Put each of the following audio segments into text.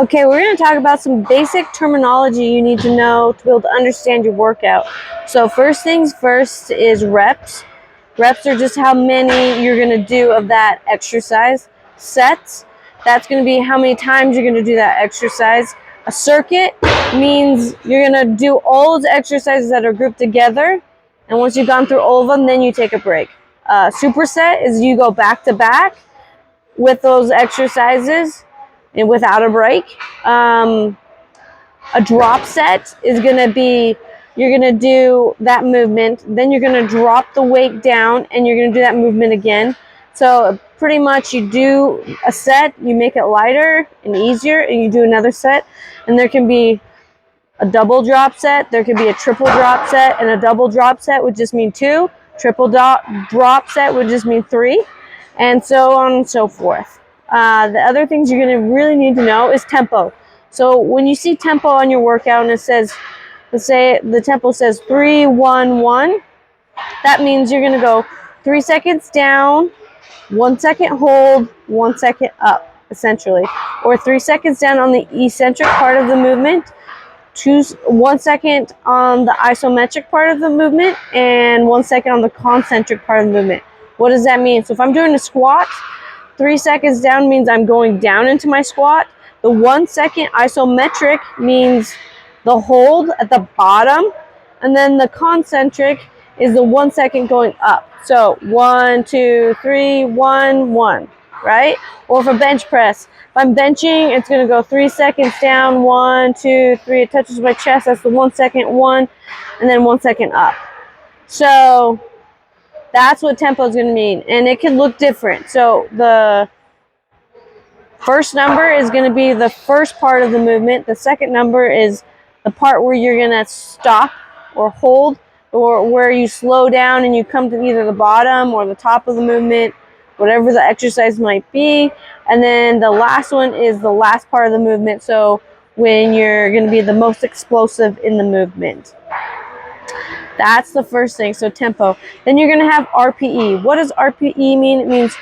Okay, we're going to talk about some basic terminology you need to know to be able to understand your workout. So first things first is reps. Reps are just how many you're going to do of that exercise. Sets, that's going to be how many times you're going to do that exercise. A circuit means you're going to do all those exercises that are grouped together, and once you've gone through all of them, then you take a break. Superset is you go back to back with those exercises and without a break. A drop set is going to be, you're going to do that movement, then you're going to drop the weight down and you're going to do that movement again. So pretty much you do a set, you make it lighter and easier, and you do another set. And there can be a double drop set, there could be a triple drop set, and a double drop set would just mean 2. Triple drop set would just mean 3, and so on and so forth. The other things you're going to really need to know is tempo. So when you see tempo on your workout and it says, let's say the tempo says 3, 1, 1, that means you're going to go 3 seconds down, 1 second hold, 1 second up, essentially. Or 3 seconds down on the eccentric part of the movement, 1 second on the isometric part of the movement, and 1 second on the concentric part of the movement. What does that mean? So if I'm doing a squat, 3 seconds down means I'm going down into my squat. The 1 second isometric means the hold at the bottom, and then the concentric is the 1 second going up. So 1, 2, 3, 1, 1, right? Or for bench press, if I'm benching, it's going to go 3 seconds down, 1, 2, 3, it touches my chest, that's the 1 second, 1, and then 1 second up. So that's what tempo is going to mean, and it can look different. So the first number is going to be the first part of the movement. The second number is the part where you're going to stop or hold, or where you slow down and you come to either the bottom or the top of the movement, whatever the exercise might be. And then the last one is the last part of the movement, so when you're going to be the most explosive in the movement. That's the first thing, so tempo. Then you're going to have RPE. What does RPE mean? It means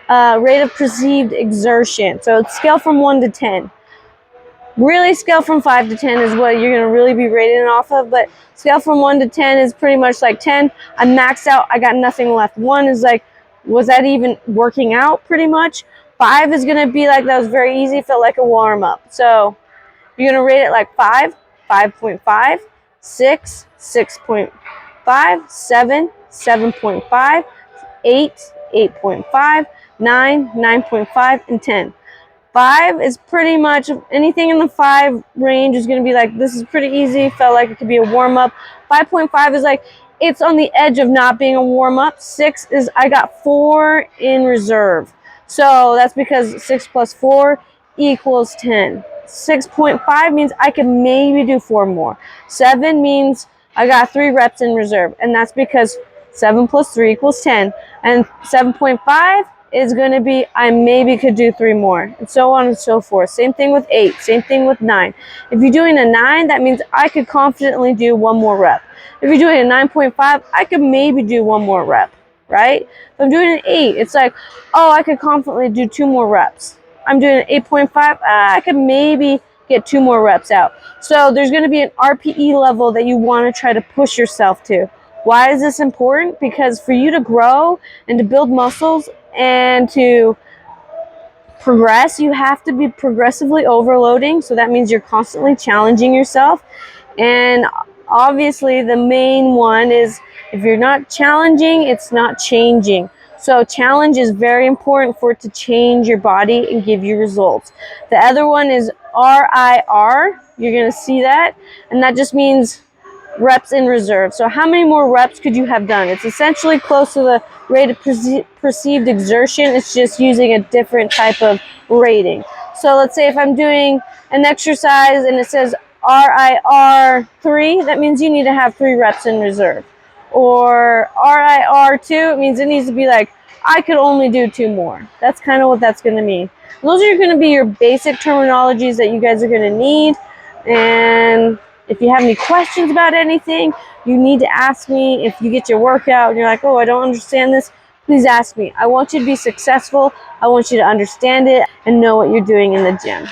rate of perceived exertion. So it's scale from 1 to 10. Really, scale from 5 to 10 is what you're going to really be rating off of, but scale from 1 to 10 is pretty much like 10, I maxed out, I got nothing left. 1 is like, was that even working out, pretty much? 5 is going to be like, that was very easy, felt like a warm-up. So you're going to rate it like 5, 5.5, 6, 6.5, 7, 7.5, 8, 8.5, 9, 9.5, and 10. 5 is pretty much anything in the 5 range is going to be like, this is pretty easy, felt like it could be a warm-up. 5.5 is like, it's on the edge of not being a warm-up. 6 is, I got 4 in reserve. So that's because 6 plus 4 equals 10. 6.5 means I could maybe do 4 more. 7 means I got 3 reps in reserve, and that's because 7 plus 3 equals 10. And 7.5 is going to be, I maybe could do 3 more, and so on and so forth. Same thing with 8, same thing with 9. If you're doing a 9, that means I could confidently do 1 more rep. If you're doing a 9.5, I could maybe do 1 more rep, right? If I'm doing an 8, it's like, oh, I could confidently do 2 more reps. I'm doing an 8.5, I could maybe get 2 more reps out. So there's going to be an RPE level that you want to try to push yourself to. Why is this important? Because for you to grow and to build muscles and to progress, you have to be progressively overloading. So that means you're constantly challenging yourself. And obviously the main one is, if you're not challenging, it's not changing. So challenge is very important for it to change your body and give you results. The other one is RIR. You're going to see that. And that just means reps in reserve. So how many more reps could you have done? It's essentially close to the rate of perceived exertion. It's just using a different type of rating. So let's say if I'm doing an exercise and it says RIR 3, that means you need to have 3 reps in reserve. Or RIR 2, it means it needs to be like, I could only do 2 more. That's kind of what that's going to mean. Those are going to be your basic terminologies that you guys are going to need. And if you have any questions about anything, you need to ask me. If you get your workout and you're like, oh, I don't understand this, please ask me. I want you to be successful. I want you to understand it and know what you're doing in the gym.